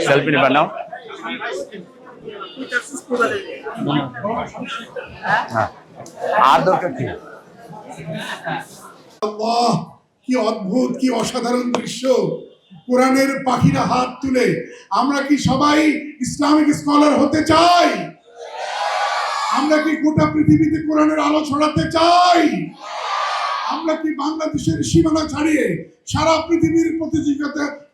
Selfie নিবা নাও। হ্যাঁ, আর দরকার কি? আল্লাহ, কি অদ্ভুত, কি অসাধারণ দৃশ্য! কোরআনের পাখিরা হাত তুলে। আমরা কি সবাই ইসলামিক স্কলার হতে চাই? আমরা কি গোটা পৃথিবীতে কোরআনের আলো ছড়াতে চাই? আমরা কি বাংলাদেশের সীমানা ছাড়িয়ে সারা পৃথিবীর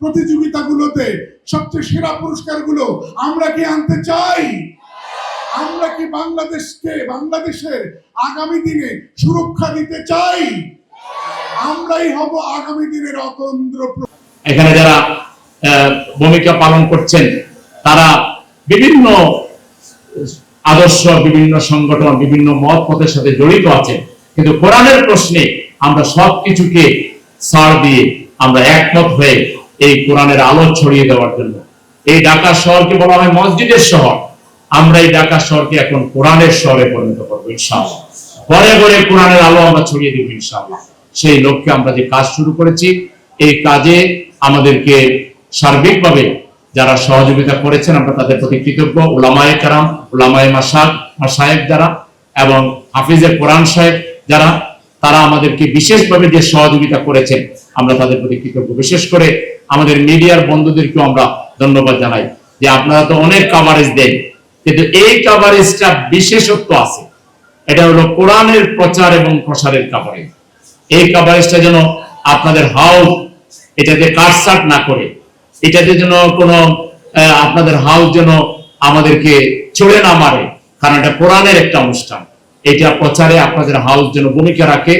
প্রতিযোগিতাগুলোতে সবচেয়ে সেরা পুরস্কারগুলো আমরা কি আনতে চাই? আমরা কি বাংলাদেশের আগামী দিনে সুরক্ষা দিতে চাই? আমরাই হব আগামী দিনের অতন্দ্র। এখানে যারা ভূমিকা পালন করছেন তারা বিভিন্ন আদর্শ, বিভিন্ন সংগঠন, বিভিন্ন মত পথের সাথে জড়িত আছেন, কিন্তু কোরআনের প্রশ্নে আমরা সবকিছুকে ছাড় দিয়ে আমরা একমত হয়ে এই কোরআনের আলো ছড়িয়ে দেওয়ার জন্য এই ঢাকা শহরকে বলা হয় মসজিদের শহর। আমরা এই ঢাকা শহরকে এখন কোরআনের শহরে পরিণত করবো ইনশাআল্লাহ। ঘরে ঘরে কোরআনের আলো আমরা ছড়িয়ে দেবো ইনশাআল্লাহ। সেই লক্ষ্যে আমরা যে কাজ শুরু করেছি, এই কাজে আমাদেরকে সার্বিকভাবে যারা সহযোগিতা করেছেন আমরা তাদের প্রতি কৃতজ্ঞ। উলামায়ে কেরাম, উলামায়ে মাশায়েখ যারা, এবং হাফিজে কোরআন সাহেব যারা, তারা আমাদেরকে বিশেষভাবে যে সহযোগিতা করেছেন আমরা তাদের প্রতি কৃতজ্ঞ। বিশেষ করে আমাদের মিডিয়ার বন্ধুদেরকেও আমরা ধন্যবাদ জানাই যে আপনারা তো অনেক কভারেজ দেন, কিন্তু এই কভারেজটা বিশেষত্ব আছে। এটা হলো কোরআনের প্রচার এবং প্রসারের কভারেজ। এই কভারেজটা যেন আপনাদের হাউস এটাতে কাটছাট না করে, এটাতে যেন কোনো আপনাদের হাউস যেন আমাদেরকে ছড়ে না মারে, কারণ এটা কোরআনের একটা অনুষ্ঠান। এটা প্রচারে আপনাদের হাউস যেন ভূমিকা রাখে,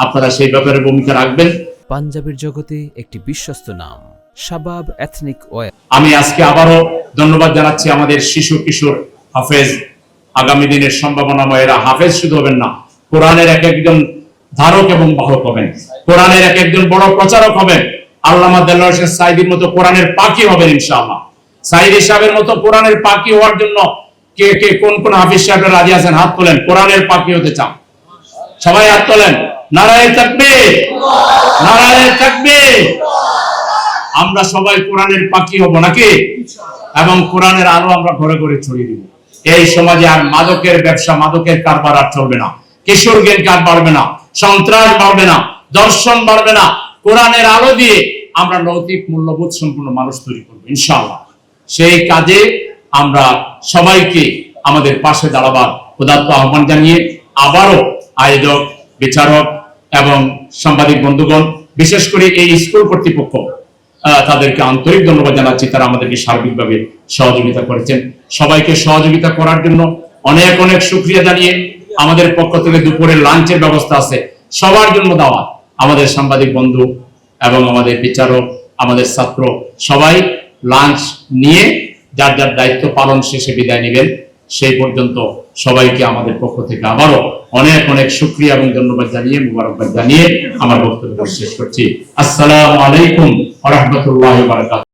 আপনারা সেই ব্যাপারে ভূমিকা রাখবেন। পাঞ্জাবের জগতে একটি বিশ্বস্ত নাম শাবাব এথনিক ওয়্যার। আমি আজকে আবারও ধন্যবাদ জানাচ্ছি আমাদের শিশু কিশোর হাফেজ। আগামী দিনের সম্ভাবনাময়েরা হাফেজ শুধু হবেন না, কোরআনের এক একজন ধারক এবং বাহক হবেন, কোরআনের এক একজন বড় প্রচারক হবেন। আল্লামা দেলোয়ার হোসেন সাঈদীর মতো কোরআনের পাখি হবেন ইনশাআল্লাহ। সাঈদী সাহেবের মতো কোরআনের পাখি হওয়ার জন্য কে কে কোন কোন হাফিজ সাহেবরা রাজি আছেন? হাত তোলেন। কোরআনের পাখি হতে চান? সবাই হাত তোলেন। নারায়ে তাকবীর, নারায়ে তাকবীর। আমরা সবাই কোরআনের পাখি হব নাকি? এবং কোরআনের আলো আমরা ঘরে ঘরে ছড়িয়ে দিব। এই সমাজে আর মাদকের ব্যবসা, মাদকের কারবার আর চলবে না, কিশোর গেন বাড়বে না, সন্ত্রাস বাড়বে না, দর্শন বাড়বে না। কোরআনের আলো দিয়ে আমরা নৈতিক মূল্যবোধ সম্পূর্ণ মানুষ তৈরি করবো ইনশাআল্লাহ। সেই কাজে আমরা সবাইকে আমাদের পাশে দাঁড়াবার উদাত্ত আহ্বান জানিয়ে আবারও আয়োজক, বিচারক এবং সাংবাদিক বন্ধুগণ, বিশেষ করে এই স্কুল কর্তৃপক্ষ, তাদেরকে আন্তরিক ধন্যবাদ জানাচ্ছি। তারা আমাদেরকে সার্বিকভাবে সহযোগিতা করেছেন। সবাইকে সহযোগিতা করার জন্য অনেক অনেক শুকরিয়া জানিয়ে আমাদের পক্ষ থেকে দুপুরের লাঞ্চের ব্যবস্থা আছে, সবার জন্য দাওয়াত। আমাদের সাংবাদিক বন্ধু এবং আমাদের বিচারক, আমাদের ছাত্র সবাই লাঞ্চ নিয়ে যার যার দায়িত্ব পালন শেষে বিদায় নেবেন। সেই পর্যন্ত সবাইকে আমাদের পক্ষ থেকে আবারও অনেক অনেক শুকরিয়া এবং ধন্যবাদ জানিয়ে, মুবারকবাদ জানিয়ে আমার বক্তব্য শেষ করছি। আসসালামু আলাইকুম ওয়া রাহমাতুল্লাহি ওয়া বারাকাতুহু।